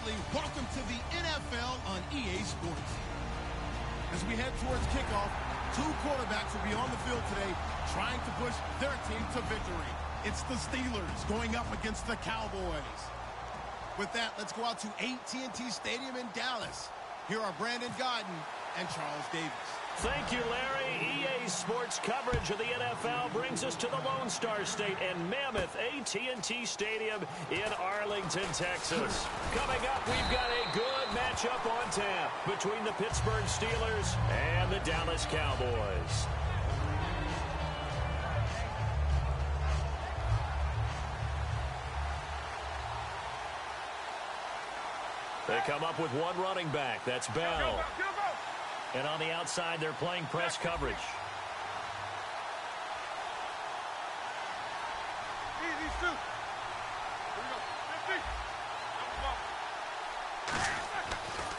family, welcome to the NFL on EA Sports. As we head towards kickoff, two quarterbacks will be on the field today trying to push their team to victory. It's the Steelers going up against the Cowboys. With that, let's go out to AT&T Stadium in Dallas. Here are Brandon Godden and Charles Davis. Thank you, Larry. EA Sports coverage of the NFL brings us to the Lone Star State and mammoth AT&T Stadium in Arlington, Texas. Coming up, we've got a good matchup on tap between the Pittsburgh Steelers and the Dallas Cowboys. They come up with one running back. That's Bell. And on the outside, they're playing press coverage.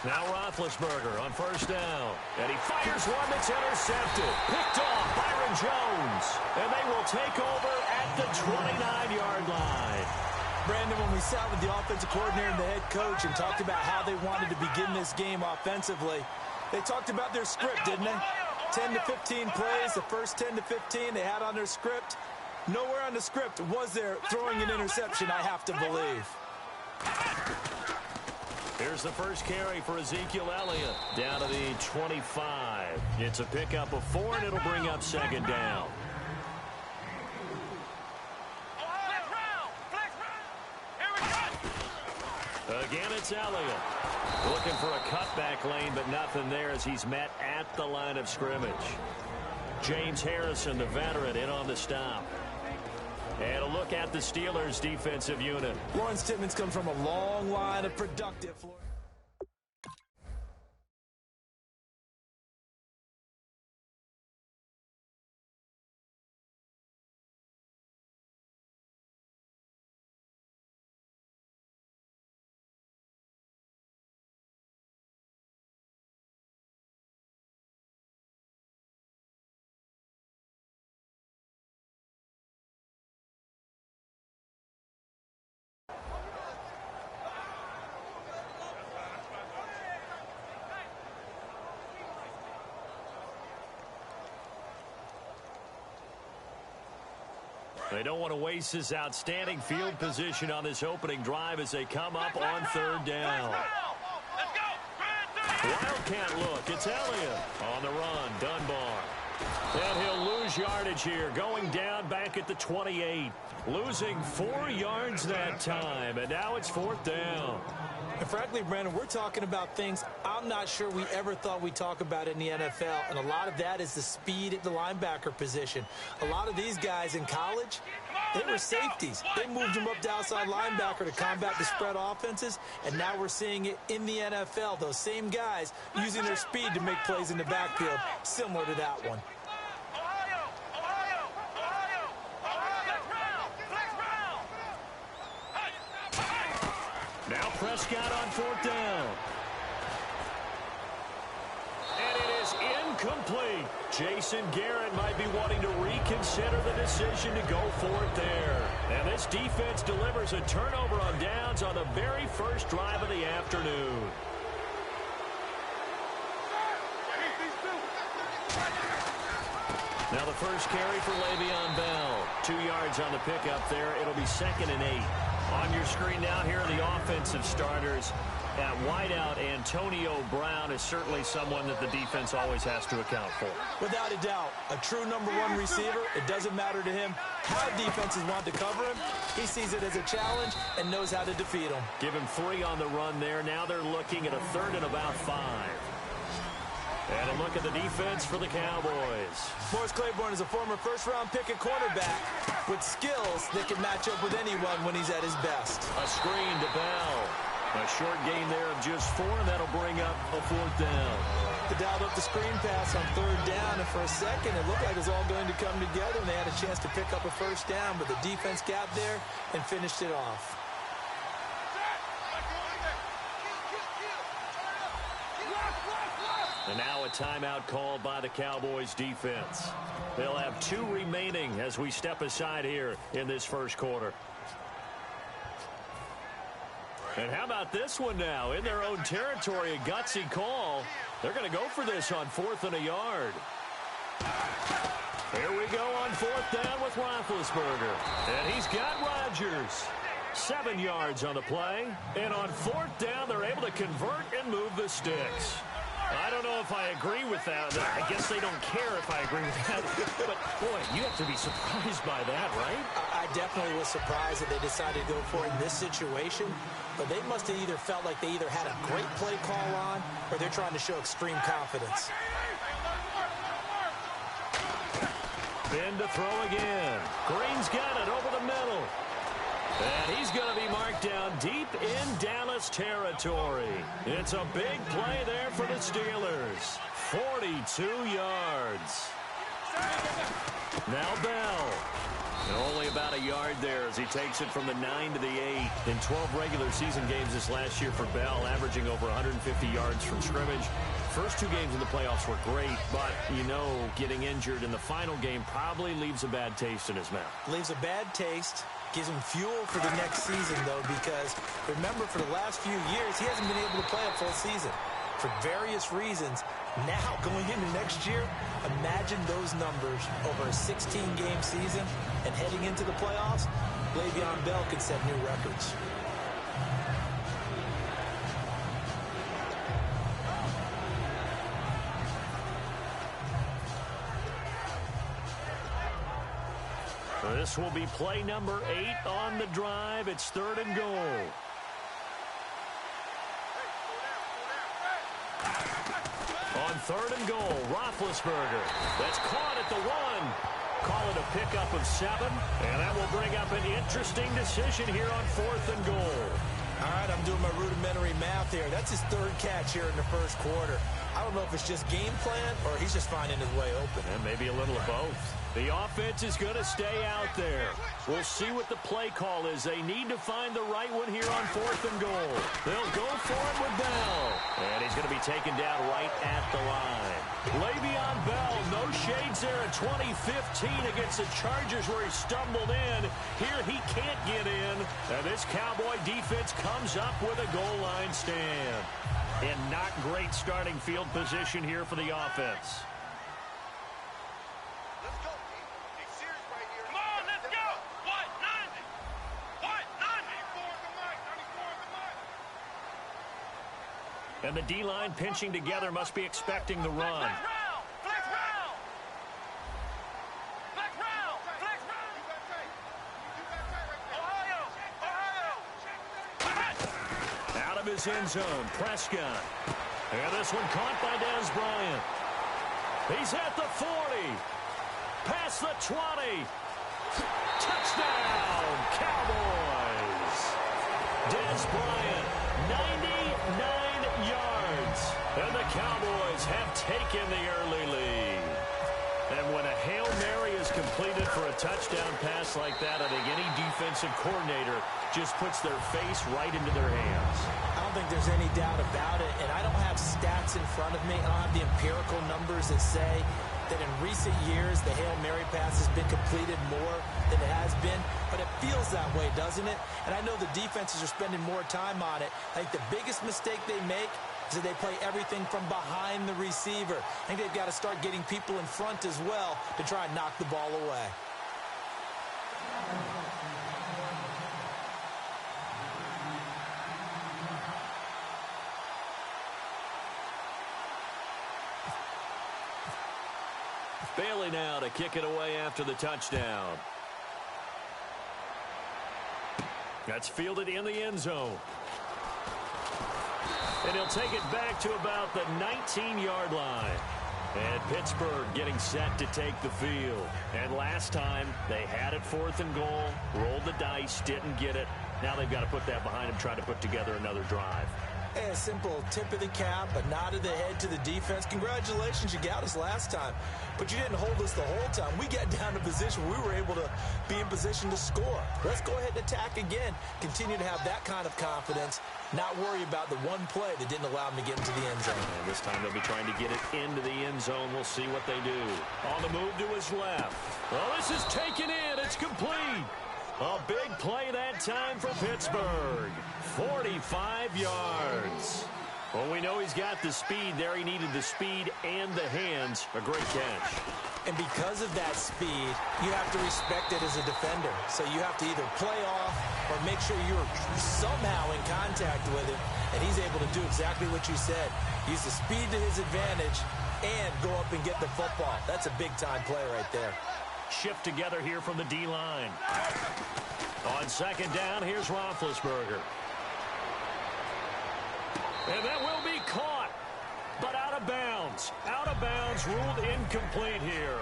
Now Roethlisberger on first down. And he fires one that's intercepted. Picked off Byron Jones. And they will take over at the 29-yard line. Brandon, when we sat with the offensive coordinator and the head coach and talked about how they wanted to begin this game offensively, they talked about their script, didn't they? 10 to 15 plays, the first 10 to 15 they had on their script. Nowhere on the script was there throwing an interception, I have to believe. Here's the first carry for Ezekiel Elliott down to the 25. It's a pickup of 4, and it'll bring up second down. Again, it's Elliott. Looking for a cutback lane, but nothing there as he's met at the line of scrimmage. James Harrison, the veteran, in on the stop. And a look at the Steelers' defensive unit. Lawrence Timmons comes from a long line of productive Florida. They don't want to waste this outstanding field position on this opening drive as they come up on third down. Wildcat look. It's Elliott on the run. Dunbar. And he'll lose yardage here. Going down back at the 28. Losing 4 yards that time. And now it's fourth down. And frankly, Brandon, we're talking about things I'm not sure we ever thought we'd talk about in the NFL. And a lot of that is the speed at the linebacker position. A lot of these guys in college, they were safeties. They moved them up to outside linebacker to combat the spread offenses. And now we're seeing it in the NFL. Those same guys using their speed to make plays in the backfield, similar to that one. Now Prescott on fourth down. And it is incomplete. Jason Garrett might be wanting to reconsider the decision to go for it there. And this defense delivers a turnover on downs on the very first drive of the afternoon. Now the first carry for Le'Veon Bell. 2 yards on the pickup there. It'll be 2nd and 8. On your screen now, here are the offensive starters. At wideout, Antonio Brown is certainly someone that the defense always has to account for. Without a doubt, a true #1 receiver. It doesn't matter to him how defenses want to cover him. He sees it as a challenge and knows how to defeat them. Give him 3 on the run there. Now they're looking at a 3rd and about 5. And a look at the defense for the Cowboys. Morris Claiborne is a former first-round pick at cornerback with skills that can match up with anyone when he's at his best. A screen to Bell. A short gain there of just 4, and that'll bring up a 4th down. They dialed up the screen pass on 3rd down, and for a second it looked like it was all going to come together, and they had a chance to pick up a 1st down, but the defense got there and finished it off. And now a timeout called by the Cowboys defense. They'll have 2 remaining as we step aside here in this first quarter. And how about this one now? In their own territory, a gutsy call. They're going to go for this on 4th and a yard. Here we go on 4th down with Roethlisberger. And he's got Rodgers. 7 yards on the play. And on 4th down, they're able to convert and move the sticks. I don't know if I agree with that. I guess they don't care if I agree with that. But, boy, you have to be surprised by that, right? I definitely was surprised that they decided to go for it in this situation. But they must have either felt like they either had a great play call on or they're trying to show extreme confidence. Ben to throw again. Green's got it over the middle. And he's going to be marked down deep in Dallas territory. It's a big play there for the Steelers. 42 yards. Now Bell. And only about a yard there as he takes it from the 9 to the 8. In 12 regular season games this last year for Bell, averaging over 150 yards from scrimmage. First 2 games in the playoffs were great, but, you know, getting injured in the final game probably leaves a bad taste in his mouth. Leaves a bad taste. Gives him fuel for the next season, though, because remember, for the last few years, he hasn't been able to play a full season for various reasons. Now, going into next year, imagine those numbers over a 16-game season and heading into the playoffs. Le'Veon Bell could set new records. This will be play number 8 on the drive. It's 3rd and goal. On 3rd and goal, Roethlisberger. That's caught at the 1. Call it a pickup of 7. And that will bring up an interesting decision here on 4th and goal. All right, I'm doing my rudimentary math here. That's his 3rd catch here in the first quarter. I don't know if it's just game plan or he's just finding his way open. And maybe a little of both. The offense is going to stay out there. We'll see what the play call is. They need to find the right one here on 4th and goal. They'll go for it with Bell. And he's going to be taken down right at the line. Le'Veon Bell, no shades there in 2015 against the Chargers where he stumbled in. Here he can't get in. And this Cowboy defense comes up with a goal line stand. And not great starting field position here for the offense. And the D-line pinching together must be expecting the run. Out of his end zone, Prescott. And this one caught by Dez Bryant. He's at the 40. Past the 20. Touchdown, Cowboys. Dez Bryant, 99 yards. And the Cowboys have taken the early lead. And when a Hail Mary is completed for a touchdown pass like that, I think any defensive coordinator just puts their face right into their hands. I don't think there's any doubt about it, and I don't have stats in front of me. I don't have the empirical numbers that say that in recent years the Hail Mary pass has been completed more than it has been, but it feels that way, doesn't it? And I know the defenses are spending more time on it. I think the biggest mistake they make is that they play everything from behind the receiver. I think they've got to start getting people in front as well to try and knock the ball away. Bailey now to kick it away after the touchdown. That's fielded in the end zone. And he'll take it back to about the 19-yard line. And Pittsburgh getting set to take the field. And last time, they had it 4th and goal, rolled the dice, didn't get it. Now they've got to put that behind them, try to put together another drive. A simple tip of the cap, a nod of the head to the defense. Congratulations, you got us last time. But you didn't hold us the whole time. We got down to position. We were able to be in position to score. Let's go ahead and attack again. Continue to have that kind of confidence. Not worry about the one play that didn't allow them to get into the end zone. And this time they'll be trying to get it into the end zone. We'll see what they do. On the move to his left. Well, this is taken in. It's complete. A big play that time for Pittsburgh. 45 yards. Well, we know he's got the speed there. He needed the speed and the hands. A great catch. And because of that speed, you have to respect it as a defender. So you have to either play off or make sure you're somehow in contact with him. And he's able to do exactly what you said. Use the speed to his advantage and go up and get the football. That's a big-time play right there. Shift together here from the D-line. On second down, here's Roethlisberger. And that will be caught, but out of bounds. Out of bounds, ruled incomplete here.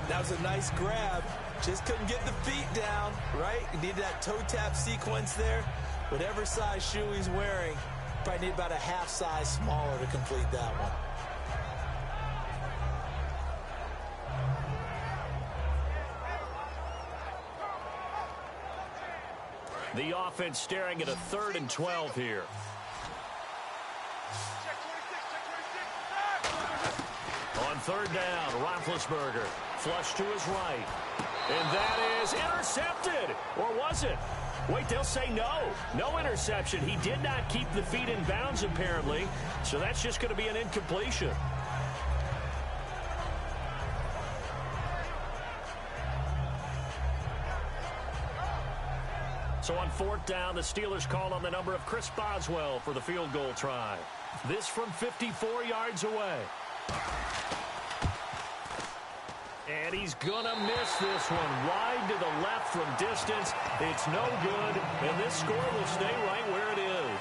That was a nice grab. Just couldn't get the feet down, right? You need that toe tap sequence there. Whatever size shoe he's wearing, probably need about a half size smaller to complete that one. The offense staring at a 3rd and 12 here. On 3rd down, Roethlisberger flush to his right. And that is intercepted. Or was it? Wait, they'll say no. No interception. He did not keep the feet in bounds, apparently. So that's just going to be an incompletion. So on 4th down, the Steelers call on the number of Chris Boswell for the field goal try. This from 54 yards away. And he's going to miss this one. Wide to the left from distance. It's no good. And this score will stay right where it is.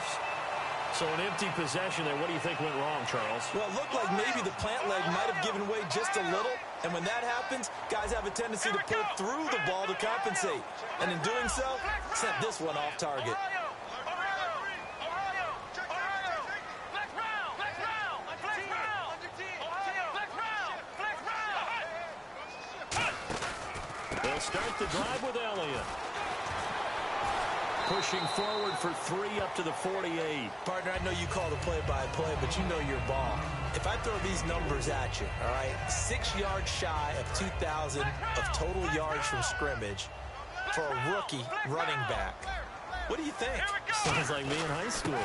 So an empty possession there. What do you think went wrong, Charles? Well, it looked like maybe the plant leg might have given way just a little. And when that happens, guys have a tendency to pull through the ball to compensate. And in doing so, sent this one off target. They'll start the drive with Elliott. Pushing forward for 3 up to the 48. Partner, I know you call the play-by-play, but you know your ball. If I throw these numbers at you, all right, 6 yards shy of 2,000 of total yards from scrimmage for a rookie running back. What do you think? Sounds like me in high school.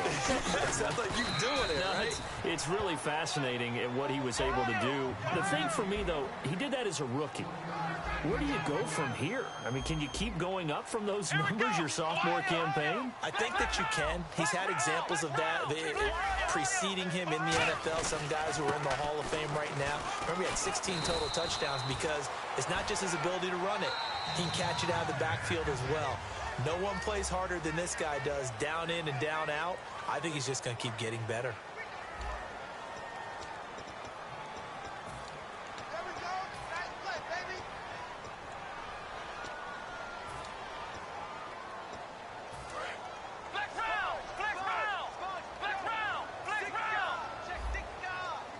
Sounds like you doing it, right? It's really fascinating at what he was able to do. The thing for me, though, he did that as a rookie. Where do you go from here? I mean, can you keep going up from those numbers your sophomore campaign? I think that you can. He's had examples of that preceding him in the NFL. Some guys who are in the Hall of Fame right now. Remember, he had 16 total touchdowns because it's not just his ability to run it. He can catch it out of the backfield as well. No one plays harder than this guy does, down in and down out. I think he's just going to keep getting better.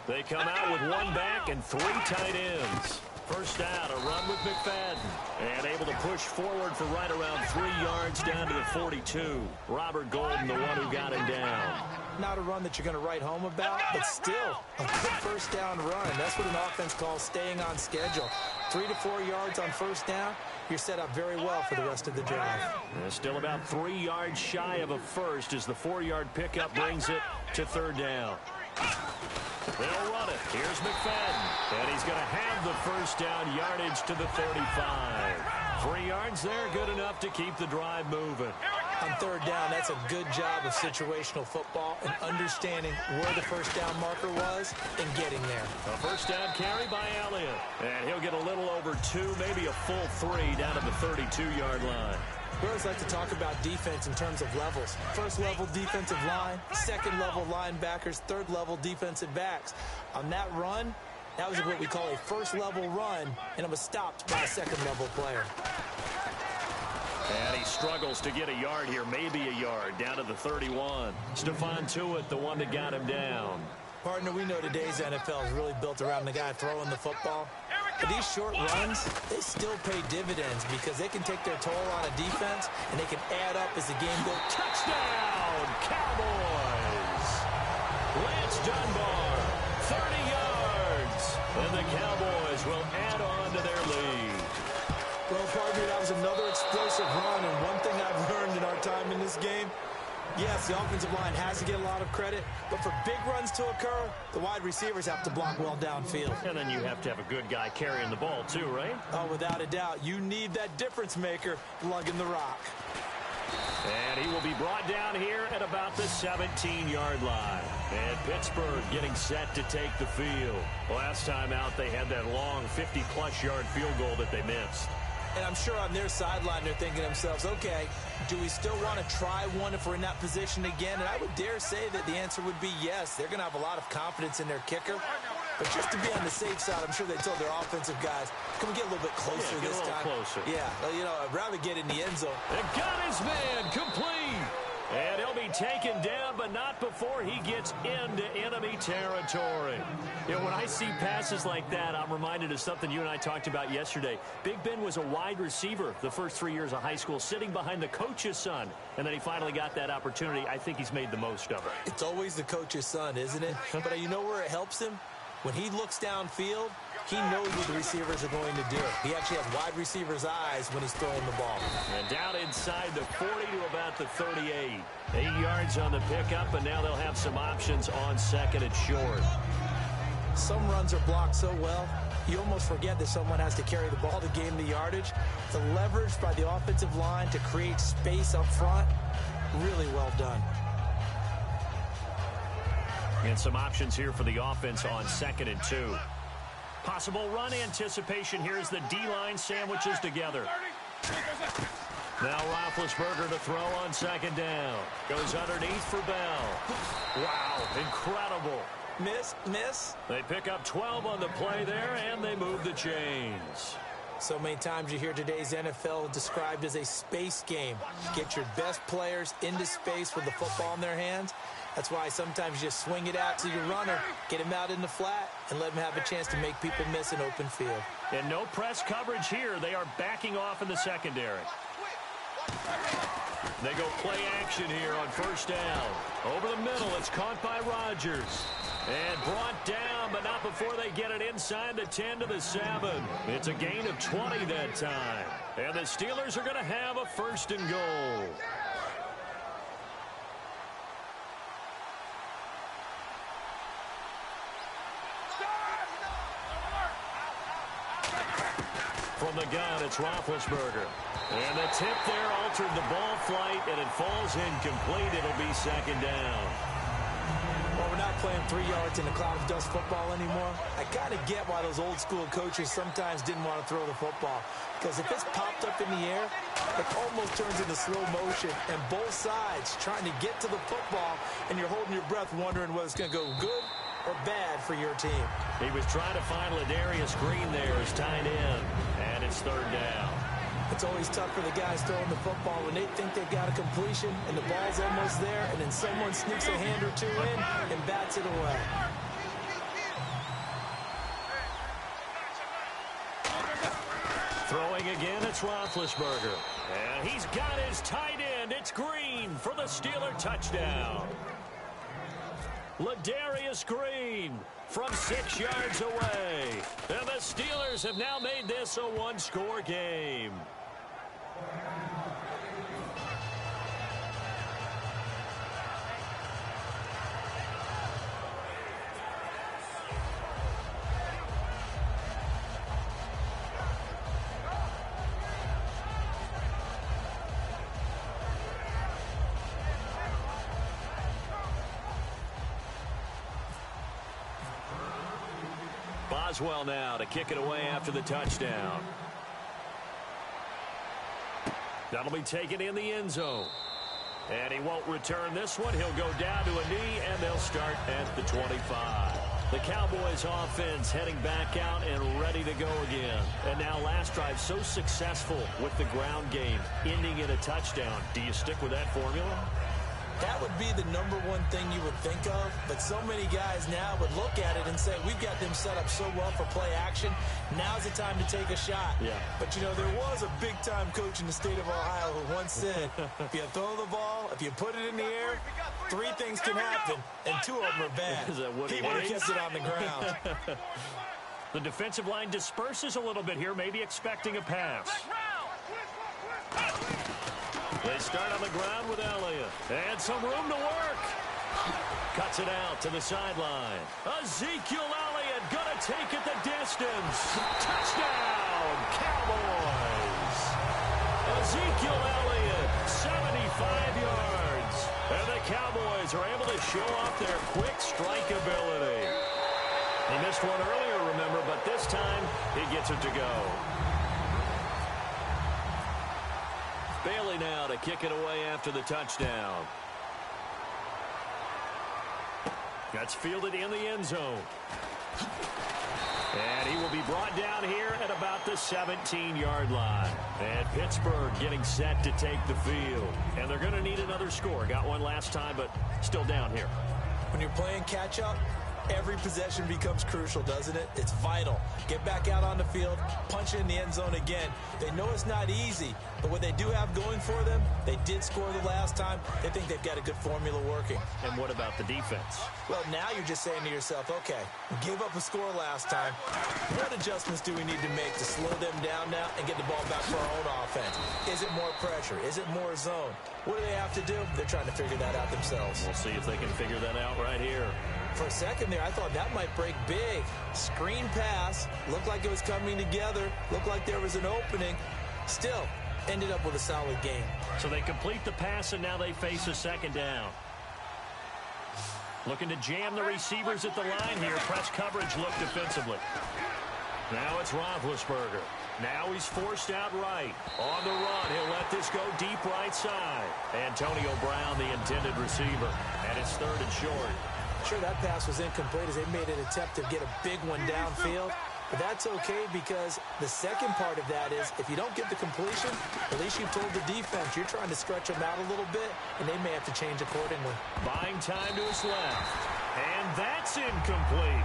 They come out with 1 back and 3 tight ends. First down, a run with McFadden. And able to push forward for right around 3 yards down to the 42. Robert Golden, the one who got him down. Not a run that you're going to write home about, but still a good first down run. That's what an offense calls staying on schedule. 3 to 4 yards on first down. You're set up very well for the rest of the drive. Still about 3 yards shy of a first as the 4-yard pickup brings it to 3rd down. They'll run it. Here's McFadden. And he's going to have the first down, yardage to the 35. 3 yards there, good enough to keep the drive moving. On 3rd down, that's a good job of situational football and understanding where the first down marker was and getting there. A first down carry by Elliott. And he'll get a little over 2, maybe a full 3 down to the 32-yard line. We always like to talk about defense in terms of levels. First level defensive line, second level linebackers, third level defensive backs. On that run, that was what we call a first level run, and it was stopped by a second level player. And he struggles to get a yard here, maybe a yard, down to the 31. Stephon Tuitt, the one that got him down. Partner, we know today's NFL is really built around the guy throwing the football. But these short runs, they still pay dividends because they can take their toll on a defense and they can add up as the game goes. Touchdown, Cowboys! Lance Dunbar, 30 yards. And the Cowboys will add on to their lead. Well, pardon me, that was another explosive run, and one thing I've learned in our time in this game, yes, the offensive line has to get a lot of credit, but for big runs to occur, the wide receivers have to block well downfield. And then you have to have a good guy carrying the ball too, right? Oh, without a doubt. You need that difference maker lugging the rock. And he will be brought down here at about the 17-yard line. And Pittsburgh getting set to take the field. Last time out, they had that long 50-plus yard field goal that they missed. And I'm sure on their sideline, they're thinking to themselves, okay, do we still want to try one if we're in that position again? And I would dare say that the answer would be yes. They're going to have a lot of confidence in their kicker. But just to be on the safe side, I'm sure they told their offensive guys, can we get a little bit closer this time? Closer. Yeah, well, you know, I'd rather get in the end zone. And got his man complete. And he'll be taken down, but not before he gets into enemy territory. You know, when I see passes like that, I'm reminded of something you and I talked about yesterday. Big Ben was a wide receiver the first 3 years of high school, sitting behind the coach's son. And then he finally got that opportunity. I think he's made the most of it. It's always the coach's son, isn't it? But you know where it helps him? When he looks downfield, he knows what the receivers are going to do. He actually has wide receivers' eyes when he's throwing the ball. And down inside the 40 to about the 38. 8 yards on the pickup, and now they'll have some options on second and short. Some runs are blocked so well, you almost forget that someone has to carry the ball to gain the yardage. The leverage by the offensive line to create space up front, really well done. And some options here for the offense on second and 2. Possible run anticipation here as the D-line sandwiches together. Now Roethlisberger to throw on second down. Goes underneath for Bell. Wow, incredible. Miss. They pick up 12 on the play there, and they move the chains. So many times you hear today's NFL described as a space game. Get your best players into space with the football in their hands. That's why sometimes you just swing it out to your runner, get him out in the flat, and let him have a chance to make people miss an open field. And no press coverage here. They are backing off in the secondary. They go play action here on first down. Over the middle, it's caught by Rodgers. And brought down, but not before they get it inside the 10 to the 7. It's a gain of 20 that time. And the Steelers are going to have a first and goal. From the gun, it's Roethlisberger. And the tip there altered the ball flight, and it falls incomplete. It'll be second down. Well, we're not playing 3 yards in a cloud of dust football anymore. I kind of get why those old school coaches sometimes didn't want to throw the football. Because if it's popped up in the air, it almost turns into slow motion. And both sides trying to get to the football, and you're holding your breath wondering whether it's going to go good or bad for your team. He was trying to find Ladarius Green there as tight end. And it's third down. It's always tough for the guys throwing the football when they think they've got a completion and the ball's almost there, and then someone sneaks a hand or two in and bats it away. Throwing again, it's Roethlisberger. And he's got his tight end. It's Green for the Steeler touchdown. Ladarius Green from 6 yards away. And the Steelers have now made this a one-score game. Boswell now to kick it away after the touchdown. That'll be taken in the end zone. And he won't return this one. He'll go down to a knee, and they'll start at the 25. The Cowboys offense heading back out and ready to go again. And now last drive so successful with the ground game, ending in a touchdown. Do you stick with that formula? That would be the number one thing you would think of, but so many guys now would look at it and say, we've got them set up so well for play action. Now's the time to take a shot. Yeah. But, you know, there was a big-time coach in the state of Ohio who once said, if you throw the ball, if you put it in the air, 3 things can happen, and 2 of them are bad. Is that what he would have kept it on the ground. The defensive line disperses a little bit here, maybe expecting a pass. They start on the ground with Elliott. And some room to work. Cuts it out to the sideline. Ezekiel Elliott going to take it the distance. Touchdown, Cowboys. Ezekiel Elliott, 75 yards. And the Cowboys are able to show off their quick strike ability. He missed one earlier, remember, but this time he gets it to go. Bailey now to kick it away after the touchdown. That's fielded in the end zone. And he will be brought down here at about the 17-yard line. And Pittsburgh getting set to take the field. And they're going to need another score. Got one last time, but still down here. When you're playing catch-up, every possession becomes crucial, doesn't it? It's vital. Get back out on the field, punch it in the end zone again. They know it's not easy, but what they do have going for them, they did score the last time. They think they've got a good formula working. And what about the defense? Well, now you're just saying to yourself, okay, we gave up a score last time. What adjustments do we need to make to slow them down now and get the ball back for our own offense? Is it more pressure? Is it more zone? What do they have to do? They're trying to figure that out themselves. We'll see if they can figure that out right here. For a second there, I thought that might break big. Screen pass. Looked like it was coming together. Looked like there was an opening. Still, ended up with a solid game. So they complete the pass, and now they face a second down. Looking to jam the receivers at the line here. Press coverage look defensively. Now it's Roethlisberger. Now he's forced out right. On the run, he'll let this go deep right side. Antonio Brown, the intended receiver. And it's third and short. Sure, that pass was incomplete as they made an attempt to get a big one downfield. But that's okay because the second part of that is if you don't get the completion, at least you've told the defense you're trying to stretch them out a little bit, and they may have to change accordingly. Buying time to his left. And that's incomplete.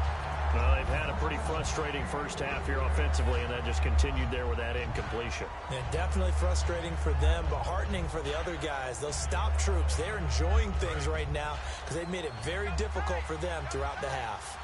Well, they've had a pretty frustrating first half here offensively, and that just continued there with that incompletion. Yeah, definitely frustrating for them, but heartening for the other guys. Those stop troops, they're enjoying things right now because they've made it very difficult for them throughout the half.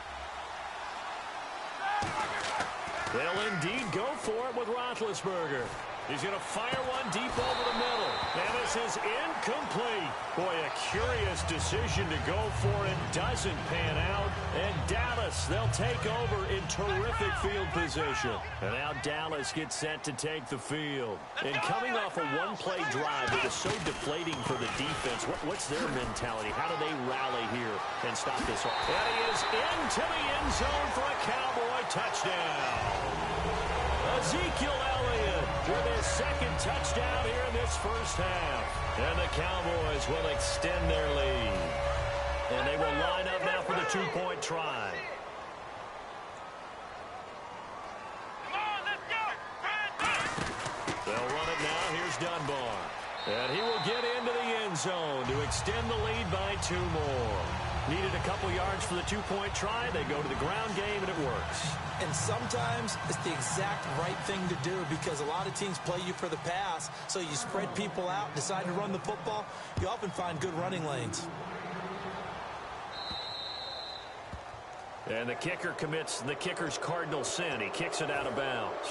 They'll indeed go for it with Roethlisberger. He's going to fire one deep over the middle. And this is incomplete. Boy, a curious decision to go for it. Doesn't pan out. And Dallas, they'll take over in terrific field position. And now Dallas gets set to take the field. And coming off a one-play drive that is so deflating for the defense, what's their mentality? How do they rally here and stop this? And he is into the end zone for a Cowboy touchdown. Ezekiel Elliott with his second touchdown here in this first half. And the Cowboys will extend their lead. And they will line up now for the two-point try. They'll run it now. Here's Dunbar. And he will get into the end zone to extend the lead by 2 more. Needed a couple yards for the two-point try. They go to the ground game, and it works. And sometimes it's the exact right thing to do because a lot of teams play you for the pass. So you spread people out, decide to run the football. You often find good running lanes. And the kicker commits the kicker's cardinal sin. He kicks it out of bounds.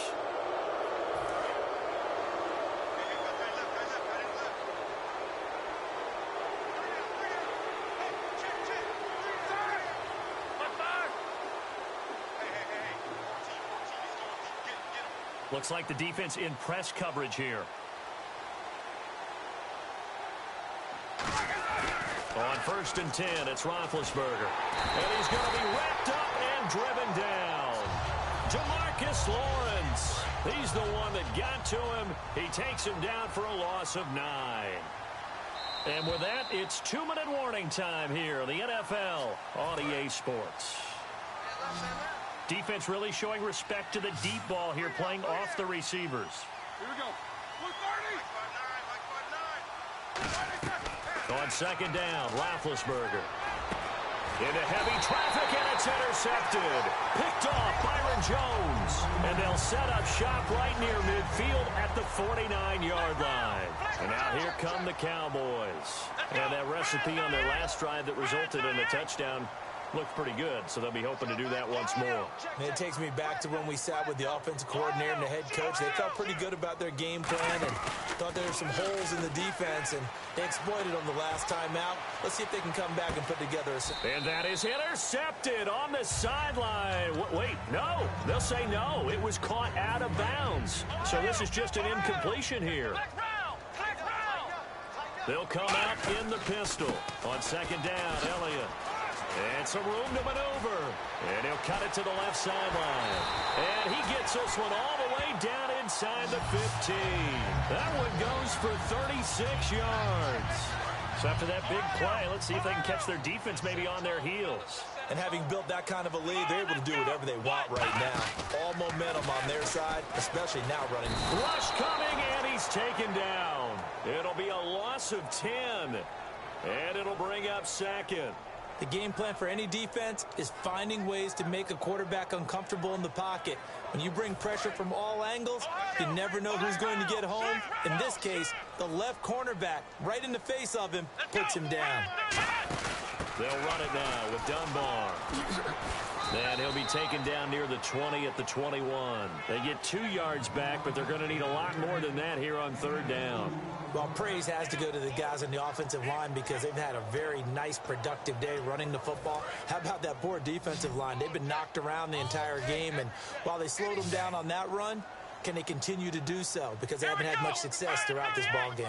Looks like the defense in press coverage here. On 1st and 10, it's Roethlisberger. And he's going to be wrapped up and driven down. Demarcus Lawrence. He's the one that got to him. He takes him down for a loss of 9. And with that, it's 2-minute warning time here, the NFL on EA Sports. Defense really showing respect to the deep ball here, playing off the receivers. Here we go. On 2nd down, Roethlisberger. Into heavy traffic, and it's intercepted. Picked off Byron Jones. And they'll set up shop right near midfield at the 49-yard line. And now here come the Cowboys. And that recipe on their last drive that resulted in a touchdown looked pretty good, so they'll be hoping to do that once more. And it takes me back to when we sat with the offensive coordinator and the head coach. They felt pretty good about their game plan and thought there were some holes in the defense, and they exploited them the last time out. Let's see if they can come back and put together a... And that is intercepted on the sideline. Wait, no. They'll say no. It was caught out of bounds. So this is just an incompletion here. They'll come out in the pistol. On second down, Elliott. And some room to maneuver. And he'll cut it to the left sideline. And he gets this one all the way down inside the 15. That one goes for 36 yards. So after that big play, let's see if they can catch their defense maybe on their heels. And having built that kind of a lead, they're able to do whatever they want right now. All momentum on their side, especially now running. Rush coming, and he's taken down. It'll be a loss of 10. And it'll bring up second. The game plan for any defense is finding ways to make a quarterback uncomfortable in the pocket. When you bring pressure from all angles, you never know who's going to get home. In this case, the left cornerback, right in the face of him, puts him down. They'll run it now with Dunbar. And he'll be taken down near the 20 at the 21. They get 2 yards back, but they're going to need a lot more than that here on third down. Well, praise has to go to the guys on the offensive line because they've had a very nice, productive day running the football. How about that poor defensive line? They've been knocked around the entire game, and while they slowed them down on that run, can they continue to do so? Because they haven't had much success throughout this ball game.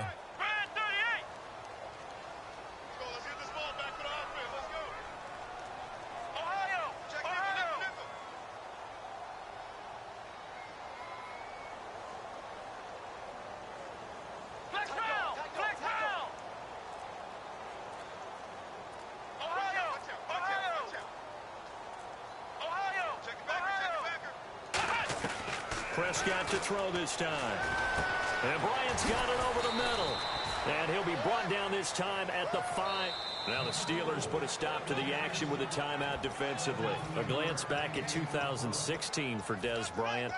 Prescott to throw this time. And Bryant's got it over the middle. And he'll be brought down this time at the 5. Now the Steelers put a stop to the action with a timeout defensively. A glance back at 2016 for Dez Bryant.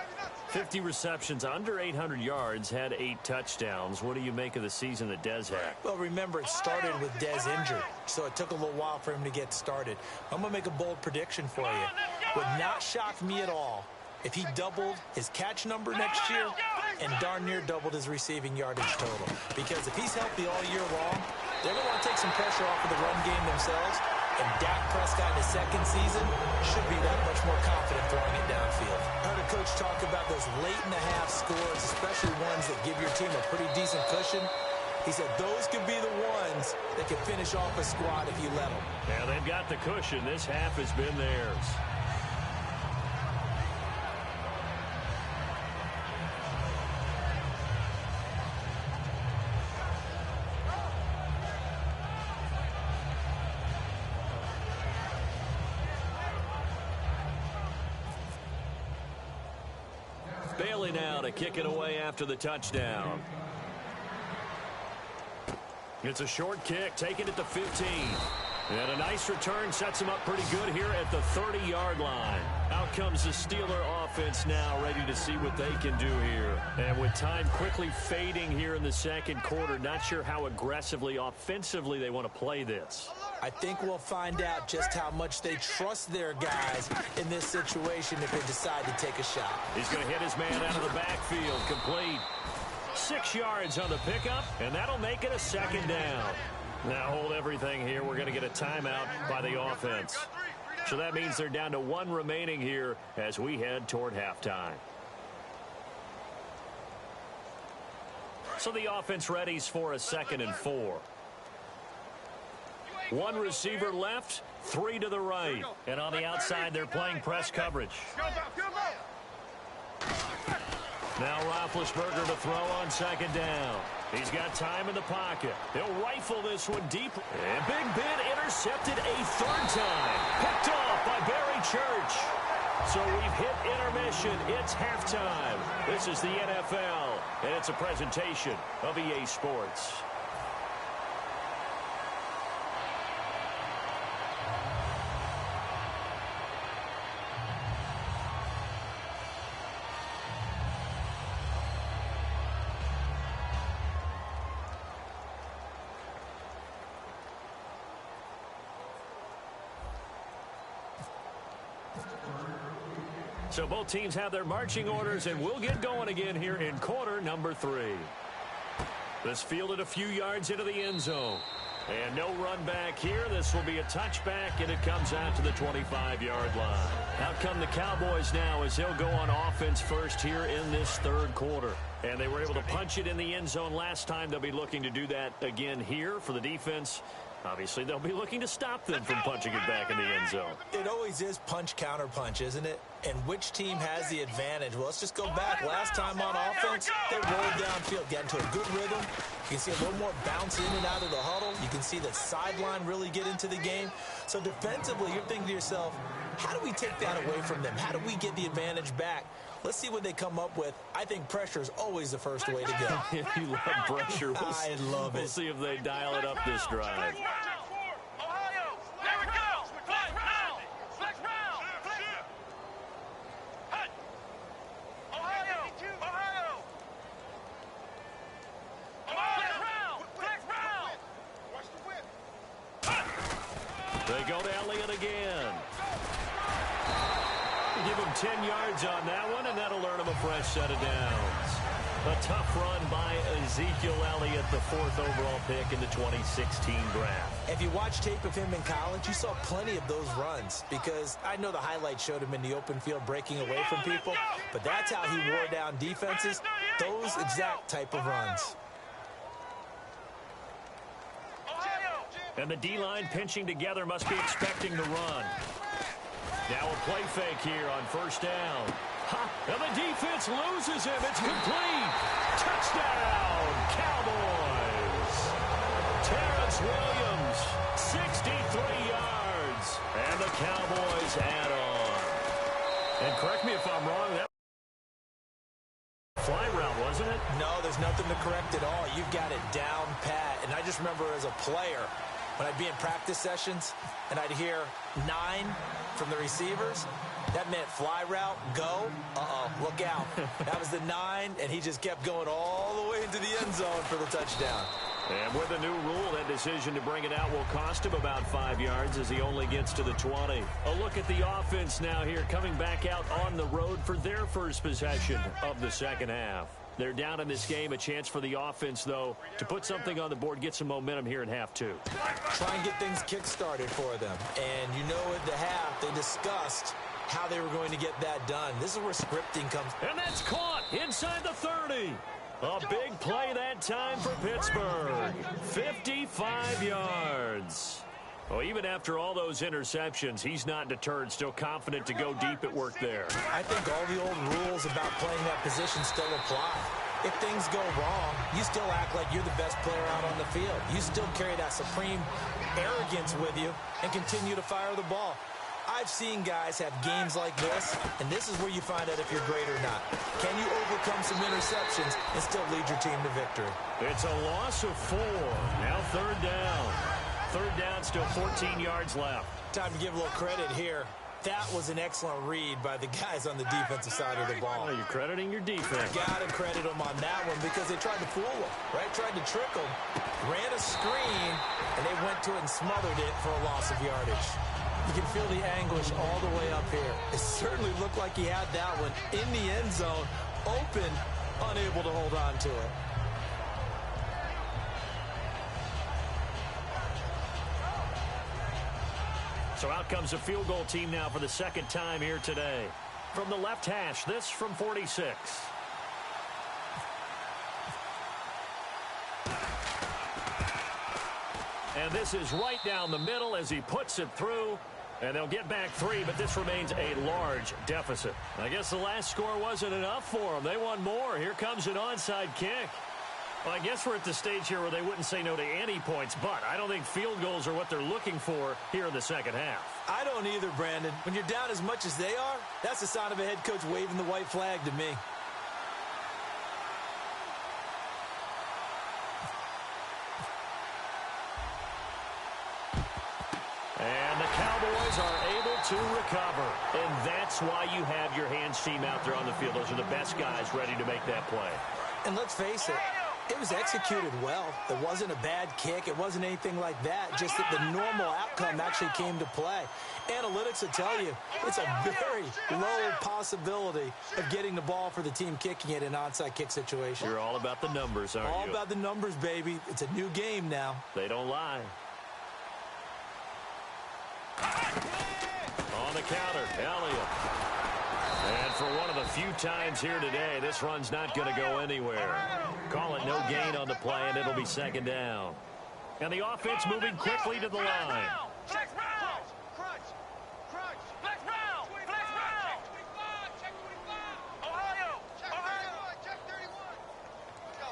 50 receptions, under 800 yards, had 8 touchdowns. What do you make of the season that Dez had? Well, remember, it started with Dez injured, so it took a little while for him to get started. I'm going to make a bold prediction for you. Would not shock me at all if he doubled his catch number next year and darn near doubled his receiving yardage total. Because if he's healthy all year long, they're going to want to take some pressure off of the run game themselves. And Dak Prescott in his second season should be that much more confident throwing it downfield. I heard a coach talk about those late-in-the-half scores, especially ones that give your team a pretty decent cushion. He said those could be the ones that can finish off a squad if you let them. Yeah, they've got the cushion. This half has been theirs. Bailey now to kick it away after the touchdown. It's a short kick, taken at the 15. And a nice return sets him up pretty good here at the 30-yard line. Out comes the Steeler offense now, ready to see what they can do here. And with time quickly fading here in the second quarter, not sure how aggressively, offensively they want to play this. I think we'll find out just how much they trust their guys in this situation if they decide to take a shot. He's going to hit his man out of the backfield, complete. 6 yards on the pickup, and that'll make it a second down. Now hold everything here. We're going to get a timeout by the offense. So that means they're down to 1 remaining here as we head toward halftime. So the offense readies for a 2nd and 4. 1 receiver left, 3 to the right. And on the outside, they're playing press coverage. Now Roethlisberger to throw on 2nd down. He's got time in the pocket. He'll rifle this one deep. And Big Ben intercepted a 3rd time. Picked off by Barry Church. So we've hit intermission. It's halftime. This is the NFL, and it's a presentation of EA Sports. So both teams have their marching orders, and we'll get going again here in quarter number 3. This fielded a few yards into the end zone. And no run back here. This will be a touchback, and it comes out to the 25-yard line. Out come the Cowboys now as they'll go on offense first here in this third quarter. And they were able to punch it in the end zone last time. They'll be looking to do that again here for the defense. Obviously, they'll be looking to stop them from punching it back in the end zone. It always is punch-counter-punch, isn't it? And which team has the advantage? Well, let's just go back. Last time on offense, they rolled downfield, got into a good rhythm. You can see a little more bounce in and out of the huddle. You can see the sideline really get into the game. So defensively, you're thinking to yourself, how do we take that away from them? How do we get the advantage back? Let's see what they come up with. I think pressure is always the first way to go. You love pressure. I love it. We'll see if they dial it up this drive. They go to Elliott again. Give him 10 yards on that one, and that'll earn him a fresh set of downs. A tough run by Ezekiel Elliott, the 4th overall pick in the 2016 draft. If you watch tape of him in college, you saw plenty of those runs because I know the highlights showed him in the open field breaking away from people, but that's how he wore down defenses, those exact type of runs. And the D-line pinching together must be expecting the run. Now a play fake here on first down. And the defense loses him. It's complete. Touchdown, Cowboys. Terrence Williams, 63 yards. And the Cowboys add on. And correct me if I'm wrong, that fly route, wasn't it? No, there's nothing to correct at all. You've got it down pat. And I just remember as a player, when I'd be in practice sessions and I'd hear 9 from the receivers, that meant fly route, go, look out. That was the 9, and he just kept going all the way into the end zone for the touchdown. And with the new rule, that decision to bring it out will cost him about 5 yards as he only gets to the 20. A look at the offense now here, coming back out on the road for their first possession of the second half. They're down in this game. A chance for the offense, though, to put something on the board, get some momentum here in half 2. Try and get things kick-started for them. And you know at the half, they discussed how they were going to get that done. This is where scripting comes. And that's caught inside the 30. A big play that time for Pittsburgh. 55 yards. Well, even after all those interceptions, he's not deterred, still confident to go deep at work there. I think all the old rules about playing that position still apply. If things go wrong, you still act like you're the best player out on the field. You still carry that supreme arrogance with you and continue to fire the ball. I've seen guys have games like this, and this is where you find out if you're great or not. Can you overcome some interceptions and still lead your team to victory? It's a loss of 4. Now third down. Third down, still 14 yards left. Time to give a little credit here. That was an excellent read by the guys on the defensive side of the ball. Oh, you're crediting your defense. Got to credit them on that one because they tried to fool them, right? Tried to trick them, ran a screen, and they went to it and smothered it for a loss of yardage. You can feel the anguish all the way up here. It certainly looked like he had that one in the end zone, open, unable to hold on to it. So out comes a field goal team now for the second time here today. From the left hash, this from 46. And this is right down the middle as he puts it through. And they'll get back 3, but this remains a large deficit. I guess the last score wasn't enough for them. They want more. Here comes an onside kick. Well, I guess we're at the stage here where they wouldn't say no to any points, but I don't think field goals are what they're looking for here in the second half. I don't either, Brandon. When you're down as much as they are, that's the sign of a head coach waving the white flag to me. And the Cowboys are able to recover. And that's why you have your hands team out there on the field. Those are the best guys ready to make that play. And let's face it, It was executed well. It wasn't a bad kick. It wasn't anything like that. Just that the normal outcome actually came to play. Analytics will tell you it's a very low possibility of getting the ball for the team kicking it in an onside kick situation. You're all about the numbers, aren't you? All about the numbers, baby. It's a new game now. They don't lie. On the counter, Elliott. And for one of the few times here today, this run's not going to go anywhere. Call it no gain on the play, and it'll be second down. And the offense moving quickly to the line.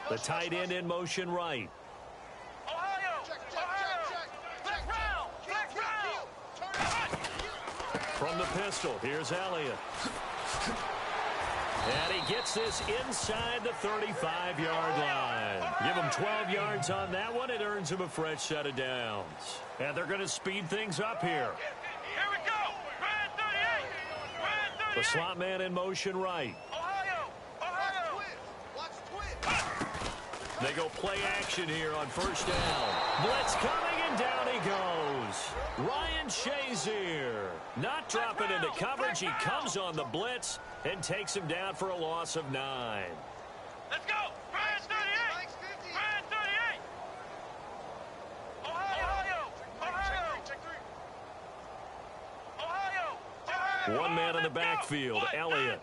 The tight end in motion right. From the pistol, here's Elliott. And he gets this inside the 35-yard line. Give him 12 yards on that one. It earns him a fresh set of downs. And they're going to speed things up here. Here we go. Red 38. Red 38. The slot man in motion right. Ohio. They go play action here on first down. Blitz coming, and down he goes. Ryan Shazier not dropping into coverage. He comes on the blitz and takes him down for a loss of 9. Let's go. Red 38. Red 38. Ohio. One man in the backfield, Elliott.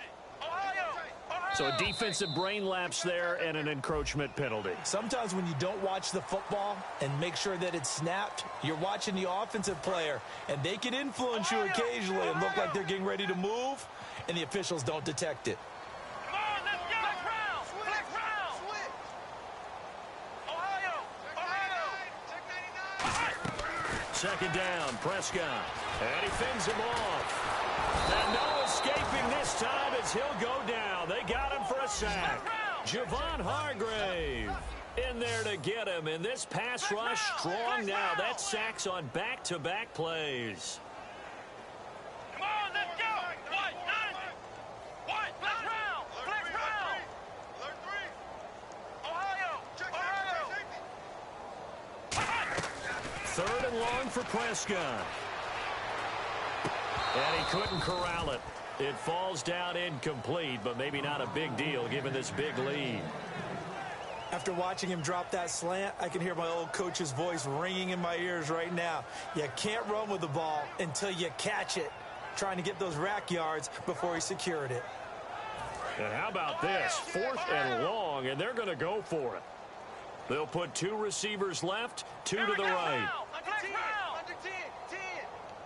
So a defensive brain lapse there and an encroachment penalty. Sometimes when you don't watch the football and make sure that it's snapped, you're watching the offensive player, and they can influence you occasionally and look like they're getting ready to move, and the officials don't detect it. Come on, let's go. Flex round. Ohio. Second down, Prescott. And he fends him off. And no escaping this time as he'll go down. They got him for a sack. Javon Hargrave in there to get him. And this pass rush strong now. That sack's on back-to-back plays. Come on, let's go. White, flex round. Ohio. Third and long for Prescott. And he couldn't corral it. It falls down incomplete, but maybe not a big deal given this big lead. After watching him drop that slant, I can hear my old coach's voice ringing in my ears right now. You can't run with the ball until you catch it. Trying to get those rack yards before he secured it. And how about this? 4th and long, and they're going to go for it. They'll put 2 receivers left, 2 to the right.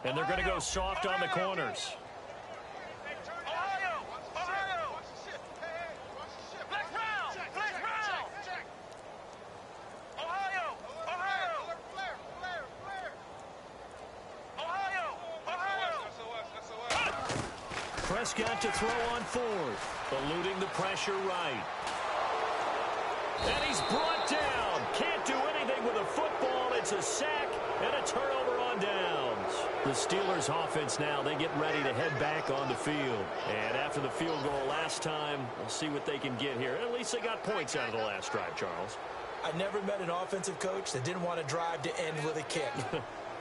And they're going to go soft on the corners. Prescott to throw on 4th, eluding the pressure right. And he's brought down. Can't do anything with a football. It's a sack and a turnover on downs. The Steelers offense now, they get ready to head back on the field. And after the field goal last time, we'll see what they can get here. At least they got points out of the last drive, Charles. I never met an offensive coach that didn't want to drive to end with a kick.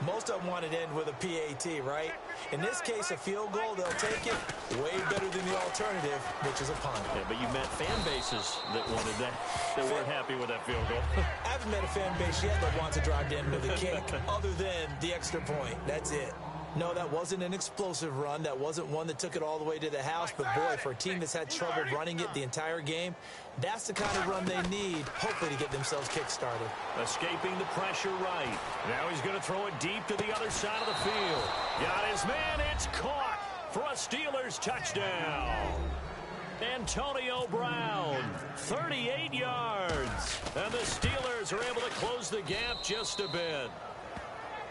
Most of them wanted to end with a PAT, right? In this case, a field goal, they'll take it way better than the alternative, which is a punt. Yeah, but you met fan bases that wanted that, that weren't happy with that field goal. I haven't met a fan base yet that wants to drive to end with a kick other than the extra point. That's it. No, that wasn't an explosive run. That wasn't one that took it all the way to the house. But, boy, for a team that's had trouble running it the entire game, that's the kind of run they need, hopefully, to get themselves kick-started. Escaping the pressure right. Now he's going to throw it deep to the other side of the field. Got his man. It's caught for a Steelers touchdown. Antonio Brown, 38 yards. And the Steelers are able to close the gap just a bit.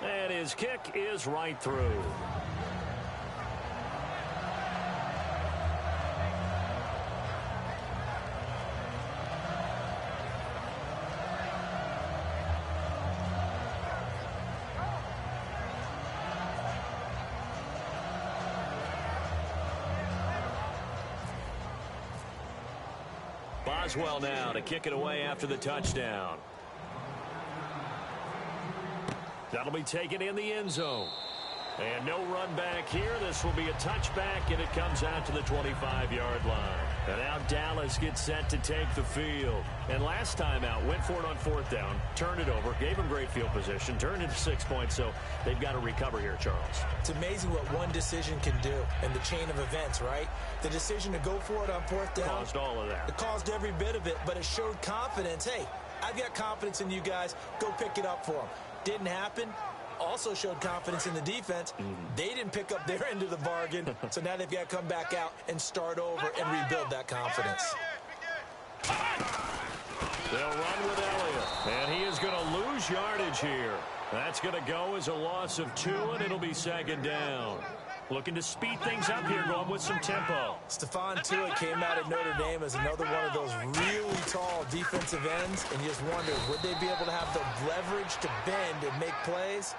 And his kick is right through. Boswell now to kick it away after the touchdown. That'll be taken in the end zone. And no run back here. This will be a touchback, and it comes out to the 25-yard line. And now Dallas gets set to take the field. And last time out, went for it on fourth down, turned it over, gave them great field position, turned into 6 points, so they've got to recover here, Charles. It's amazing what one decision can do in the chain of events, right? The decision to go for it on fourth down. Caused all of that. It caused every bit of it, but it showed confidence. Hey, I've got confidence in you guys. Go pick it up for them. Didn't happen. Also showed confidence in the defense. They didn't pick up their end of the bargain, so now they've got to come back out and start over and rebuild that confidence. They'll run with Elliott, and he is going to lose yardage here. That's going to go as a loss of 2, and it'll be second down. Looking to speed things up here, going with some tempo. Stephon Tuitt came out of Notre Dame as another one of those really tall defensive ends, and you just wonder, would they be able to have the leverage to bend and make plays?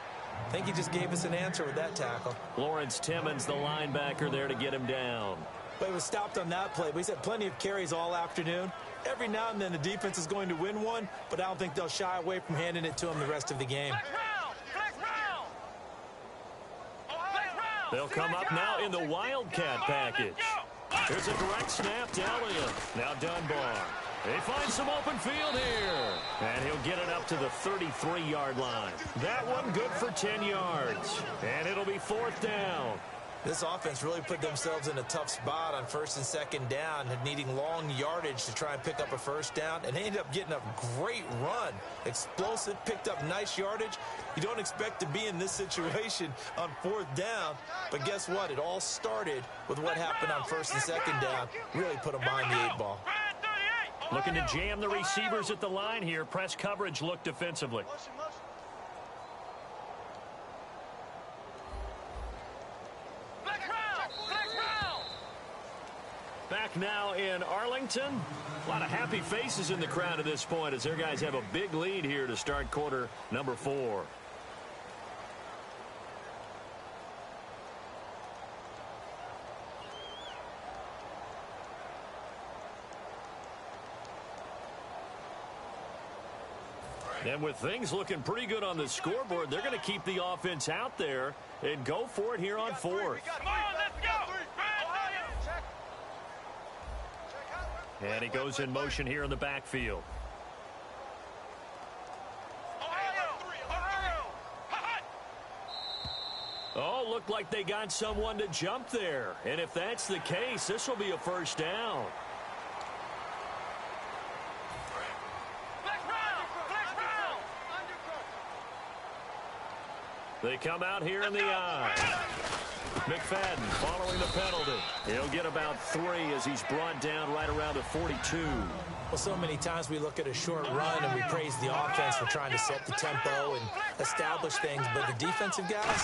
I think he just gave us an answer with that tackle. Lawrence Timmons, the linebacker, there to get him down. But he was stopped on that play. But he's had plenty of carries all afternoon. Every now and then the defense is going to win one, but I don't think they'll shy away from handing it to him the rest of the game. They'll come up now in the Wildcat package. Here's a direct snap to Elliott. Now Dunbar. They find some open field here. And he'll get it up to the 33-yard line. That one good for 10 yards. And it'll be fourth down. This offense really put themselves in a tough spot on first and second down, needing long yardage to try and pick up a first down, and they ended up getting a great run. Explosive, picked up nice yardage. You don't expect to be in this situation on fourth down, but guess what? It all started with what happened on first and second down. Really put them behind the 8 ball. Looking to jam the receivers at the line here. Press coverage look defensively. Back now in Arlington. A lot of happy faces in the crowd at this point as their guys have a big lead here to start quarter number 4. And with things looking pretty good on the scoreboard, they're going to keep the offense out there and go for it here on fourth. Come on, let's go! And he goes in motion here in the backfield. Oh, looked like they got someone to jump there. And if that's the case, this will be a first down. They come out here in the eye. McFadden following the penalty. He'll get about 3 as he's brought down right around the 42. Well, so many times we look at a short run and we praise the offense for trying to set the tempo and establish things, but the defensive guys,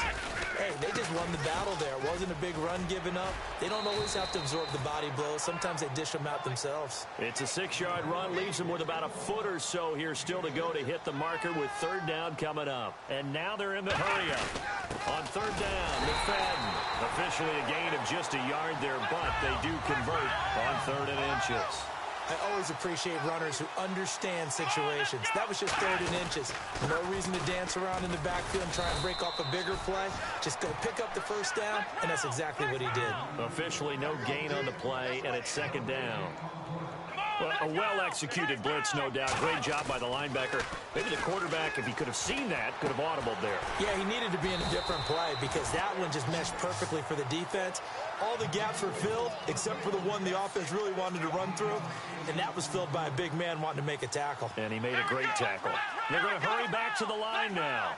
hey, they just won the battle there. It wasn't a big run given up. They don't always have to absorb the body blows. Sometimes they dish them out themselves. It's a 6-yard run, leaves them with about a foot or so here still to go to hit the marker with third down coming up. And now they're in the hurry-up. On third down, McFadden. Officially a gain of just a yard there, but they do convert on 3rd and inches. I always appreciate runners who understand situations. That was just 3rd and inches. No reason to dance around in the backfield and try and break off a bigger play. Just go pick up the first down, and that's exactly what he did. Officially no gain on the play, and it's 2nd down. Well, a well-executed blitz, no doubt. Great job by the linebacker. Maybe the quarterback, if he could have seen that, could have audibled there. Yeah, he needed to be in a different play because that one just meshed perfectly for the defense. All the gaps were filled except for the one the offense really wanted to run through, and that was filled by a big man wanting to make a tackle. And he made a great tackle. They're going to hurry back to the line now.